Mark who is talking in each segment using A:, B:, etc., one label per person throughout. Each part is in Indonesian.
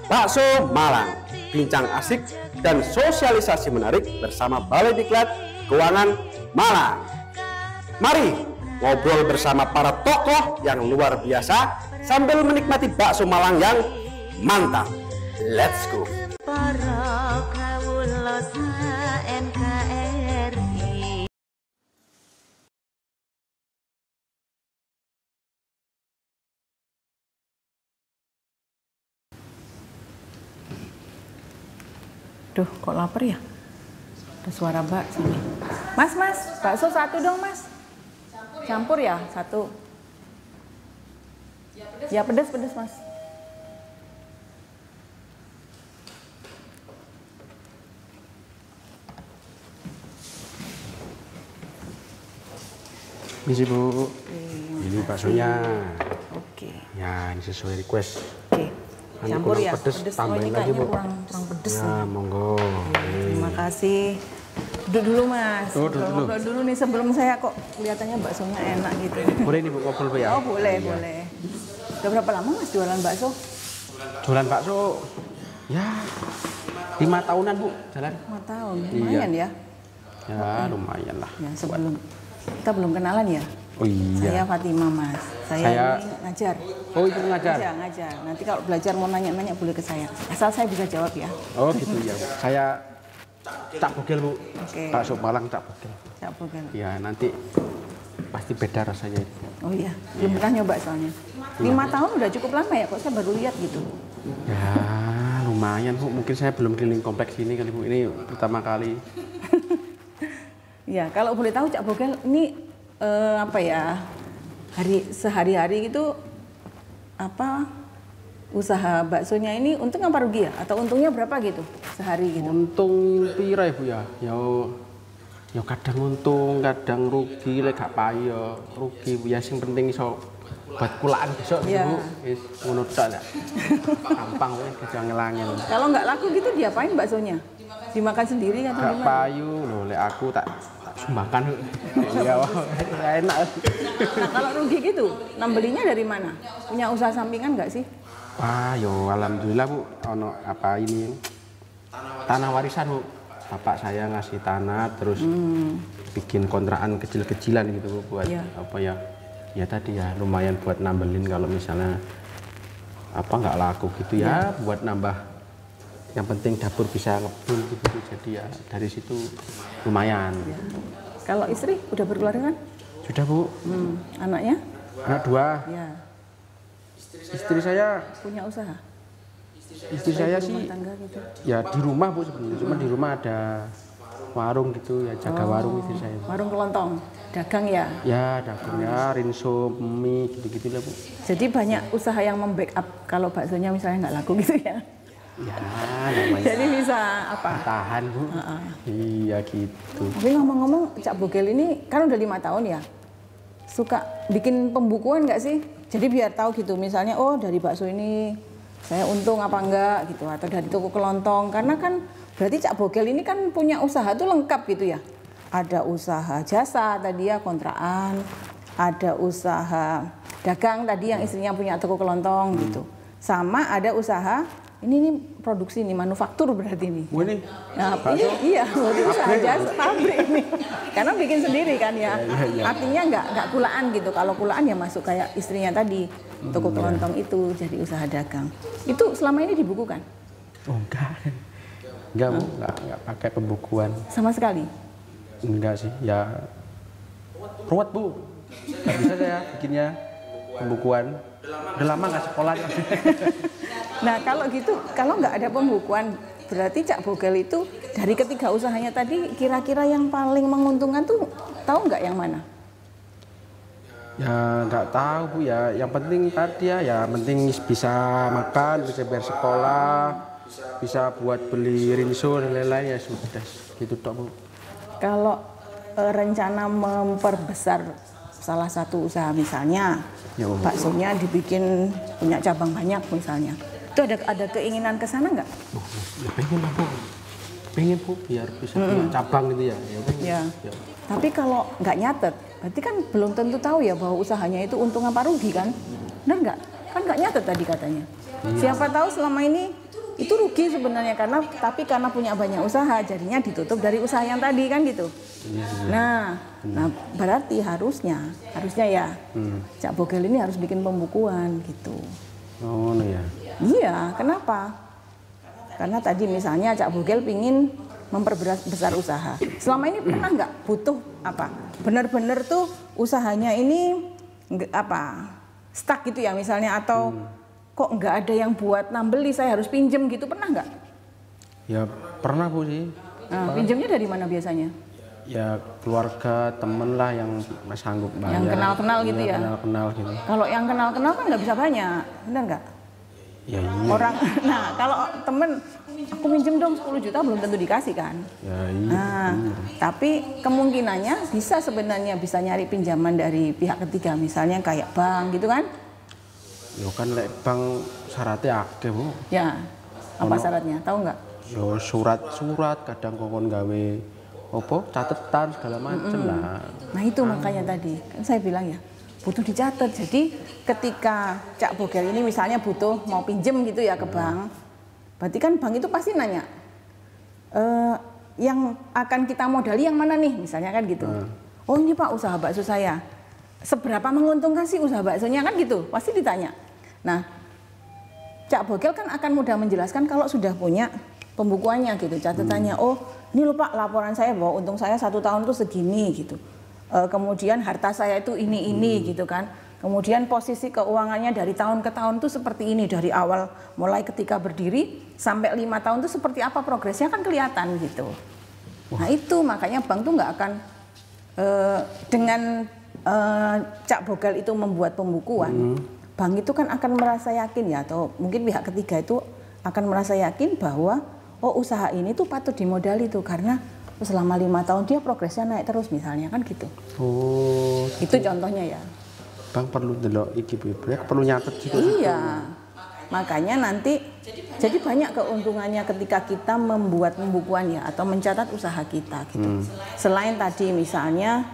A: Bakso Malang, bincang asik dan sosialisasi menarik bersama Balai Diklat Keuangan Malang. Mari ngobrol bersama para tokoh yang luar biasa sambil menikmati bakso Malang yang mantap. Let's go.
B: Duh, kok lapar ya? Ada suara bakso nih. Mas, bakso satu dong, Mas. Campur ya, satu. Ya, pedas, Mas.
A: Misi Bu, ini baksonya.
B: Oke.
A: Ya, ini sesuai request.
B: Oke. Campur ya, pedes.
A: Tambahin lagi Bu.
B: Kurang pedes.
A: Ya, monggo.
B: Terima kasih. Duduk dulu Mas.
A: Duduk
B: dulu nih sebelum saya kok kelihatannya baksonya enak gitu.
A: Boleh nih Bu, ngobrol Bu ya?
B: Oh boleh. Udah berapa lama Mas jualan bakso?
A: Jualan bakso, ya 5 tahunan Bu, jalan.
B: 5 tahun, lumayan ya?
A: Ya lumayan lah.
B: Ya sebelum, kita belum kenalan ya?
A: Oh iya.
B: Saya Fatima Mas, saya ini ngajar.
A: Oh itu ngajar?
B: Ngajar. Nanti kalau belajar mau nanya-nanya boleh ke saya. Asal saya bisa jawab ya.
A: Oh gitu ya. Saya Cak Bogel Bu.
B: Oke.
A: Bakso Malang Cak Bogel.
B: Cak Bogel.
A: Ya nanti pasti beda rasanya.
B: Oh iya, belum pernah nyoba soalnya. 5 tahun udah cukup lama ya, kok saya baru lihat gitu.
A: Ya lumayan Bu, mungkin saya belum keliling kompleks ini kali Bu, ini pertama kali.
B: Ya kalau boleh tahu Cak Bogel ini apa ya, sehari-hari gitu apa usaha baksonya ini untung apa rugi ya? Atau untungnya berapa gitu sehari gitu?
A: Untung pira ya Bu ya? Ya kadang untung, kadang rugi, lek gak payo rugi Bu ya, sing penting iso buat kulaan besok ya. Bu. Wis ngono tok ya. Gampang wis bisa ngelangin.
B: Kalau nggak laku gitu diapain baksonya? Dimakan sendiri atau
A: gak
B: gimana?
A: Payu lho, lek aku tak sumbangkan. Ya enak.
B: Nah kalau rugi gitu, belinya dari mana? Punya usaha sampingan nggak sih?
A: Wah, yo alhamdulillah Bu, ono apa ini tanah warisan Bu. Bapak saya ngasih tanah terus bikin kontrakan kecil-kecilan gitu Bu, buat apa ya? Ya tadi ya lumayan buat nambelin kalau misalnya apa nggak laku gitu ya, buat nambah. Yang penting dapur bisa ngebul gitu, jadi ya dari situ lumayan.
B: Ya. Kalau istri udah berkeluarga kan?
A: Sudah Bu.
B: Anaknya?
A: Anak 2.
B: Ya.
A: Istri saya
B: punya usaha.
A: Istri saya sih
B: gitu.
A: Ya di rumah Bu sebenarnya, cuma di rumah ada warung gitu ya, jaga warung istri saya.
B: Warung kelontong, dagang ya?
A: Ya dagangnya, rinso, mie gitu-gitu lah Bu.
B: Jadi banyak usaha yang membackup kalau baksonya misalnya nggak laku gitu ya?
A: Ya namanya.
B: Jadi bisa apa?
A: Tahan Bu. Iya gitu.
B: Tapi ngomong-ngomong Cak Bogel ini kan udah 5 tahun ya? Suka bikin pembukuan nggak sih? Jadi biar tahu gitu, misalnya oh dari bakso ini saya untung apa enggak gitu, atau dari toko kelontong, karena kan berarti Cak Bogel ini kan punya usaha tuh lengkap gitu ya. Ada usaha jasa tadi ya, kontrakan, ada usaha dagang tadi yang istrinya punya toko kelontong gitu. Sama ada usaha ini produksi nih, manufaktur berarti nih.
A: Ini?
B: Nah, ini iya, usaha jasa pabrik ini. Karena bikin sendiri kan ya. Artinya nggak kulaan gitu. Kalau kulaan ya masuk kayak istrinya tadi, toko kelontong itu jadi usaha dagang. Itu selama ini dibukukan?
A: Oh enggak. Enggak Bu, enggak pakai pembukuan.
B: Sama sekali?
A: Enggak sih, ya ruwet Bu. Nggak bisa saya bikinnya pembukuan. Udah lama nggak sekolah.
B: Nah kalau gitu, kalau nggak ada pembukuan, berarti Cak Bogel itu dari ketiga usahanya tadi kira-kira yang paling menguntungkan tuh tahu nggak yang mana?
A: Ya nggak tahu Bu ya, yang penting tadi ya penting bisa makan, bisa bayar sekolah, bisa buat beli rinso dan lain-lain ya sudah gitu toh Bu.
B: Kalau rencana memperbesar salah satu usaha misalnya,
A: ya,
B: baksonya dibikin punya cabang banyak misalnya, itu ada keinginan ke sana nggak?
A: Ya pengen lah Bu, pengen Bu biar bisa punya cabang gitu ya.
B: Ya. Tapi kalau nggak nyatet, berarti kan belum tentu tahu ya bahwa usahanya itu untung apa rugi kan? Benar nggak? Kan nggak nyatet tadi katanya. Siapa tahu selama ini itu rugi sebenarnya tapi karena punya banyak usaha jadinya ditutup dari usaha yang tadi kan gitu. Nah berarti harusnya ya Cak Bogel ini harus bikin pembukuan gitu.
A: Oh ya.
B: Iya, kenapa? Karena tadi misalnya Cak Bogel pingin memperbesar usaha. Selama ini pernah nggak butuh apa? Benar-benar tuh usahanya ini stuck gitu ya misalnya atau kok nggak ada yang buat nambeli, saya harus pinjem gitu, pernah nggak?
A: Ya pernah Bu sih.
B: Nah, pinjemnya dari mana biasanya?
A: Ya keluarga, temen lah yang sanggup bayar.
B: Yang kenal-kenal gitu ya?
A: Kenal-kenal gitu.
B: Kalau yang kenal-kenal kan nggak bisa banyak, benar nggak?
A: Ya iya.
B: Orang, nah kalau temen, aku minjem dong 10 juta belum tentu dikasih kan?
A: Ya iya.
B: Nah, tapi kemungkinannya bisa sebenarnya bisa nyari pinjaman dari pihak ketiga, misalnya kayak bank gitu kan?
A: Yo kan lek bank syaratnya akeh Bu.
B: Ya, apa syaratnya? Tahu nggak?
A: Yo surat kadang kokon gawe catatan segala macem lah.
B: Nah itu makanya tadi kan saya bilang ya butuh dicatat. Jadi ketika Cak Bogel ini misalnya butuh mau pinjem gitu ya ke bank, berarti kan bank itu pasti nanya yang akan kita modali yang mana nih misalnya kan gitu. Oh ini Pak usaha bakso saya, seberapa menguntungkan sih usaha baksonya kan gitu, pasti ditanya. Nah Cak Bogel kan akan mudah menjelaskan kalau sudah punya pembukuannya gitu, catatannya. Oh ini loh Pak laporan saya bahwa untung saya 1 tahun itu segini gitu. Kemudian harta saya itu ini gitu kan. Kemudian posisi keuangannya dari tahun ke tahun itu seperti ini, dari awal mulai ketika berdiri sampai 5 tahun itu seperti apa progresnya kan kelihatan gitu. Nah itu makanya bank tuh nggak akan dengan Cak Bogel itu membuat pembukuan, bank itu kan akan merasa yakin ya, atau mungkin pihak ketiga itu akan merasa yakin bahwa oh usaha ini tuh patut dimodali tuh karena selama 5 tahun dia progresnya naik terus misalnya kan gitu. Oh. Itu contohnya ya.
A: Bang perlu delok iki Bu, perlu nyatet juga.
B: Iya. Makanya nanti jadi banyak keuntungannya ketika kita membuat pembukuan ya atau mencatat usaha kita gitu. Selain tadi misalnya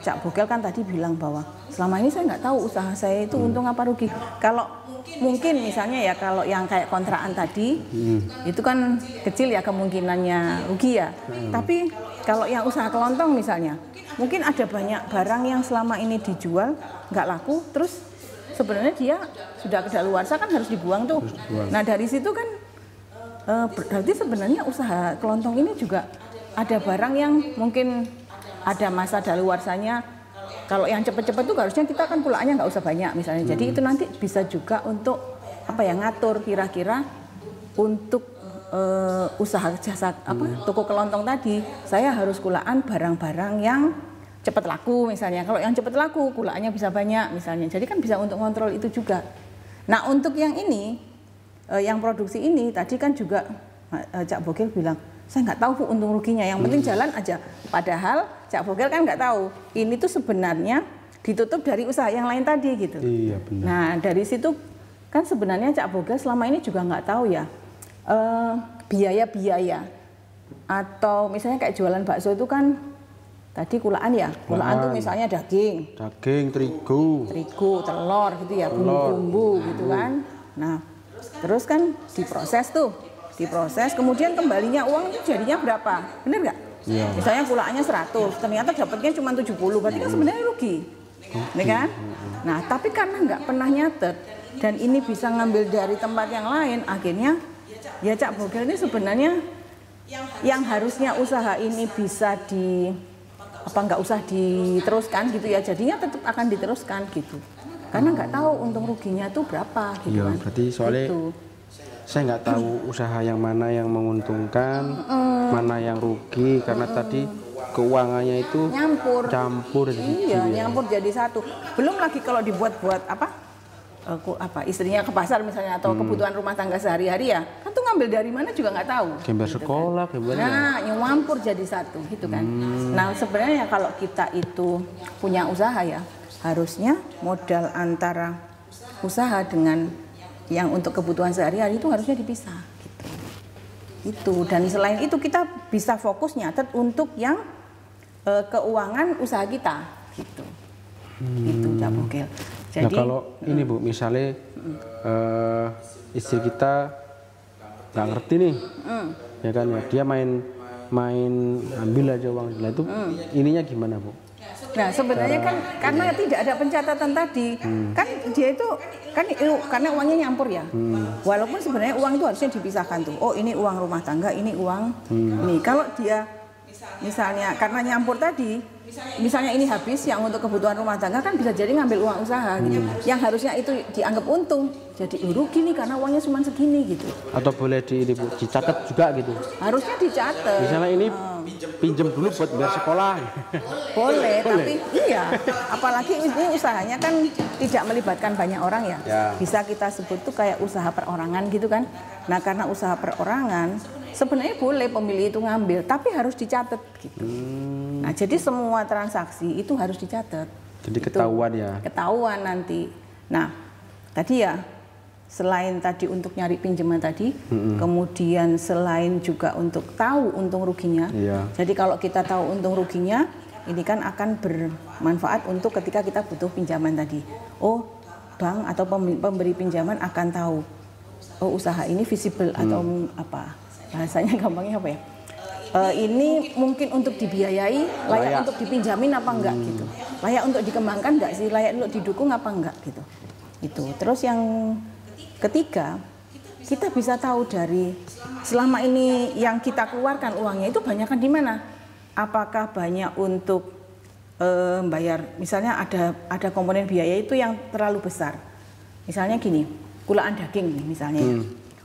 B: Cak Bogel kan tadi bilang bahwa selama ini saya nggak tahu usaha saya itu untung apa rugi. Kalau mungkin misalnya ya kalau yang kayak kontrakan tadi itu kan kecil ya kemungkinannya rugi ya. Tapi kalau yang usaha kelontong misalnya mungkin ada banyak barang yang selama ini dijual nggak laku terus sebenarnya dia sudah kedaluarsa kan harus dibuang tuh. Nah dari situ kan berarti sebenarnya usaha kelontong ini juga ada barang yang mungkin ada masa daluarsanya. Kalau yang cepet-cepet tuh harusnya kita kan pulaannya nggak usah banyak misalnya. Jadi itu nanti bisa juga untuk ngatur kira-kira untuk usaha jasa toko kelontong tadi. Saya harus kulaan barang-barang yang cepat laku misalnya. Kalau yang cepat laku kulaannya bisa banyak misalnya. Jadi kan bisa untuk kontrol itu juga. Nah untuk yang ini, yang produksi ini tadi kan juga Cak Bogel bilang saya nggak tahu Bu untung ruginya, yang penting jalan aja. Padahal Cak Bogel kan nggak tahu. Ini tuh sebenarnya ditutup dari usaha yang lain tadi gitu.
A: Iya benar.
B: Nah dari situ kan sebenarnya Cak Bogel selama ini juga nggak tahu ya biaya-biaya atau misalnya kayak jualan bakso itu kan tadi kulaan ya. Kulaan tuh misalnya daging,
A: terigu,
B: telur gitu ya, bumbu-bumbu gitu kan. Nah terus kan diproses kemudian kembalinya uang itu jadinya berapa, bener nggak? Ya. Misalnya kulaannya 100, ternyata dapatnya cuma 70, berarti kan sebenarnya rugi, ya kan? Nah tapi karena nggak pernah nyatet dan ini bisa ngambil dari tempat yang lain, akhirnya ya Cak Bogel ini sebenarnya yang harusnya usaha ini bisa nggak usah diteruskan gitu ya, jadinya tetap akan diteruskan gitu, karena nggak tahu untung ruginya tuh berapa gitu kan?
A: Berarti soalnya gitu. Saya nggak tahu usaha yang mana yang menguntungkan, mana yang rugi, karena tadi keuangannya itu campur
B: iya, nyampur jadi satu. Belum lagi kalau dibuat-buat istrinya ke pasar misalnya atau kebutuhan rumah tangga sehari-hari ya, kan tuh ngambil dari mana juga nggak tahu.
A: Gambar gitu sekolah, kan?
B: Nah, yang nyampur jadi satu gitu kan. Nah sebenarnya kalau kita itu punya usaha ya, harusnya modal antara usaha dengan yang untuk kebutuhan sehari-hari itu harusnya dipisah gitu. Itu dan selain itu kita bisa fokus nyatet untuk yang keuangan usaha kita gitu. Itu Cak Bogel.
A: Jadi nah kalau ini Bu misalnya istri kita nggak ngerti nih, ya kan ya, dia main ambil aja uang. Nah itu ininya gimana Bu?
B: Nah sebenarnya kan karena tidak ada pencatatan tadi, kan dia itu kan karena uangnya nyampur ya. Walaupun sebenarnya uang itu harusnya dipisahkan tuh. Oh ini uang rumah tangga, ini uang ini. Kalau dia misalnya karena nyampur tadi, misalnya ini habis yang untuk kebutuhan rumah tangga kan bisa jadi ngambil uang usaha gitu. Yang harusnya itu dianggap untung, jadi rugi nih karena uangnya cuma segini gitu.
A: Atau boleh dicatat juga gitu?
B: Harusnya dicatat.
A: Misalnya ini pinjam dulu buat biar sekolah.
B: Boleh, tapi iya. Apalagi ini usahanya kan tidak melibatkan banyak orang ya. Bisa kita sebut tuh kayak usaha perorangan gitu kan. Nah karena usaha perorangan sebenarnya boleh pemilik itu ngambil, tapi harus dicatat gitu. Nah jadi semua transaksi itu harus dicatat.
A: Jadi ketahuan ya.
B: Ketahuan nanti. Nah tadi ya selain tadi untuk nyari pinjaman tadi, kemudian selain juga untuk tahu untung ruginya. Jadi kalau kita tahu untung ruginya, ini kan akan bermanfaat untuk ketika kita butuh pinjaman tadi. Oh, bank atau pemberi pinjaman akan tahu, oh usaha ini visible atau apa, bahasanya gampangnya apa ya? Ini mungkin untuk dibiayai, layak untuk dipinjamin apa enggak gitu. Layak untuk dikembangkan enggak sih, layak untuk didukung apa enggak gitu. Itu. Terus yang ketiga, kita bisa tahu dari selama ini yang kita keluarkan uangnya itu banyakkan di mana? Apakah banyak untuk bayar, misalnya ada komponen biaya itu yang terlalu besar. Misalnya gini, kulaan daging nih misalnya.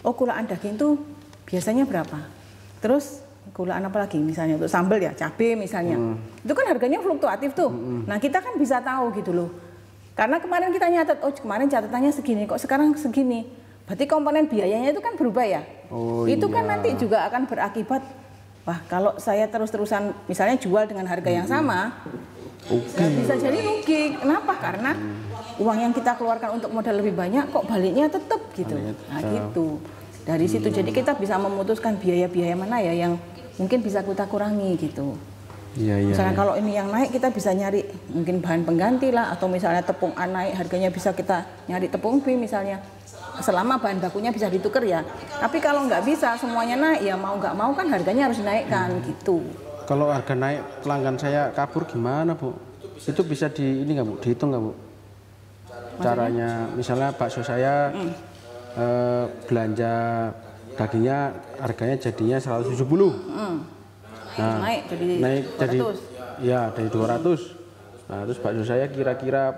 B: Oh kulaan daging itu biasanya berapa? Terus kulaan apa lagi? Misalnya untuk sambal ya, cabai misalnya. Itu kan harganya fluktuatif tuh. Nah kita kan bisa tahu gitu loh. Karena kemarin kita nyatet, oh kemarin catatannya segini, kok sekarang segini. Berarti komponen biayanya itu kan berubah ya. Itu kan nanti juga akan berakibat, wah kalau saya terus-terusan misalnya jual dengan harga yang sama, bisa jadi rugi. Kenapa? Karena uang yang kita keluarkan untuk modal lebih banyak, kok baliknya tetap gitu. Nah gitu. Dari situ jadi kita bisa memutuskan biaya-biaya mana ya yang mungkin bisa kita kurangi gitu. Misalnya kalau ini yang naik kita bisa nyari mungkin bahan pengganti lah, atau misalnya tepung A naik harganya bisa kita nyari tepung B misalnya, selama bahan bakunya bisa ditukar ya. Tapi kalau nggak bisa semuanya naik ya mau nggak mau kan harganya harus dinaikkan gitu.
A: Kalau harga naik pelanggan saya kabur gimana Bu? Itu bisa ini nggak Bu? Dihitung nggak Bu? Caranya misalnya bakso saya belanja dagingnya harganya jadinya 170. Nah, naik jadi ya dari 200. Nah, terus bakso saya kira-kira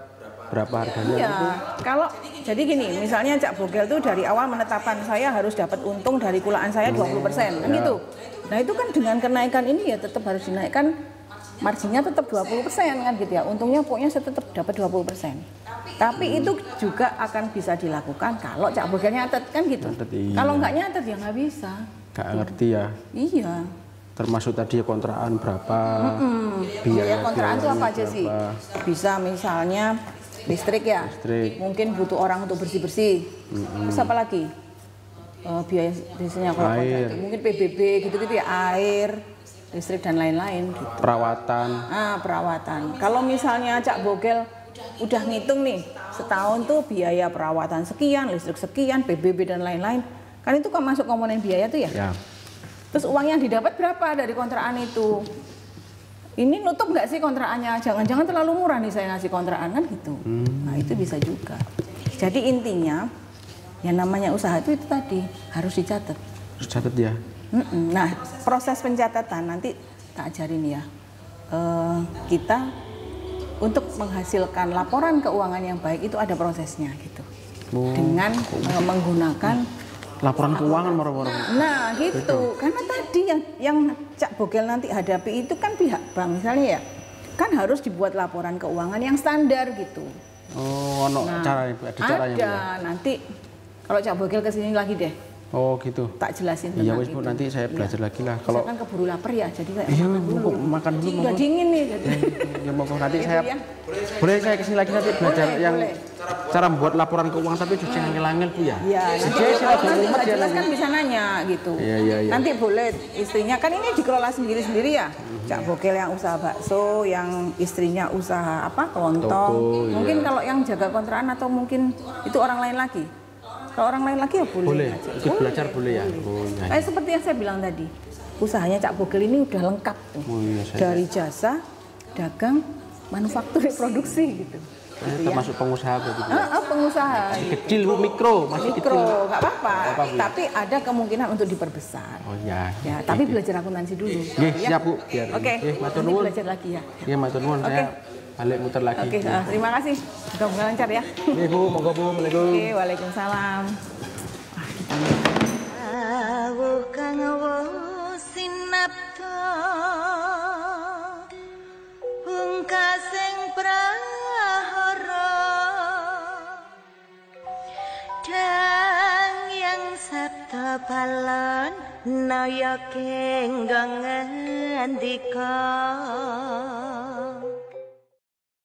A: berapa harganya?
B: Iya, kalau jadi gini, misalnya Cak Bogel tuh dari awal menetapkan saya harus dapat untung dari kulaan saya 20%, kan gitu. Nah, itu kan dengan kenaikan ini ya tetap harus dinaikkan marginnya tetap 20% kan gitu ya. Untungnya pokoknya saya tetap dapat 20%. Tapi itu juga akan bisa dilakukan kalau Cak Bogel nyatet kan gitu. Kalau nggak nyatet ya nggak bisa.
A: Nggak ngerti ya.
B: Iya.
A: Termasuk tadi kontrakan berapa,
B: biaya kontrakan itu apa aja sih? Bisa misalnya listrik ya, mungkin butuh orang untuk bersih-bersih. Terus apa lagi? Biaya biasanya kalau kontrak, mungkin PBB gitu-gitu ya, air, listrik dan lain-lain gitu.
A: Perawatan.
B: Perawatan. Kalau misalnya Cak Bogel udah ngitung nih, setahun tuh biaya perawatan sekian, listrik sekian, PBB dan lain-lain, kan itu kan masuk komponen biaya tuh ya. Terus uang yang didapat berapa dari kontrakan itu? Ini nutup nggak sih kontrakannya? Jangan-jangan terlalu murah nih saya ngasih kontrakan kan gitu. Nah itu bisa juga. Jadi intinya yang namanya usaha itu tadi harus dicatat.
A: Harus catat ya.
B: Nah proses pencatatan nanti tak ajarin ya. Kita untuk menghasilkan laporan keuangan yang baik itu ada prosesnya gitu. Dengan menggunakan
A: laporan keuangan moro-moro.
B: Nah gitu, karena tadi yang Cak Bogel nanti hadapi itu kan pihak bank misalnya ya, kan harus dibuat laporan keuangan yang standar gitu.
A: Oh, caranya, ada caranya.
B: Ada, nanti kalau Cak Bogel kesini lagi deh.
A: Oh gitu.
B: Tak jelasin
A: iya,
B: tentang
A: itu. Nanti saya belajar lagi lah.
B: Kalau kan keburu lapar ya, jadi kayak
A: makan dulu.
B: Udah dingin nih. Jadi.
A: Ya mau nanti saya boleh saya kesini lagi nanti belajar yang cara membuat laporan keuangan tapi cuci angel-angel Bu ya.
B: Iya. Nanti jelas kan bisa nanya gitu.
A: Iya.
B: Nanti boleh istrinya kan ini dikelola sendiri-sendiri ya. Cak Bogel yang usaha bakso, yang istrinya usaha apa kelontong. Mungkin kalau yang jaga kontrakan atau mungkin itu orang lain lagi. Kalau orang lain lagi ya boleh.
A: Boleh,
B: aja.
A: ikut belajar boleh ya. Oh, iya.
B: Kayak seperti yang saya bilang tadi, usahanya Cak Bogel ini udah lengkap tuh.
A: Oh, iya,
B: dari jasa, dagang, manufaktur, produksi gitu.
A: Termasuk pengusaha begitu.
B: Pengusaha.
A: Masih kecil Bu, mikro, masih
B: Mikro,
A: kecil.
B: nggak apa-apa.
A: Bu.
B: Tapi ada kemungkinan untuk diperbesar.
A: Oh iya.
B: Ya, tapi belajar akuntansi dulu.
A: Nggih, siap Bu.
B: Oke.
A: Matur
B: Nanti
A: nuwun.
B: belajar lagi ya.
A: Iya, matur nuwun. Saya balik muter lagi.
B: Oke, terima kasih. Semoga lancar ya.
A: Nggih Bu, monggo Bu. Assalamualaikum.
B: Oke, waalaikumsalam.
C: Awuh kang sinapta pungkasing prahara dang yang sabda balon naya kenggong ngendika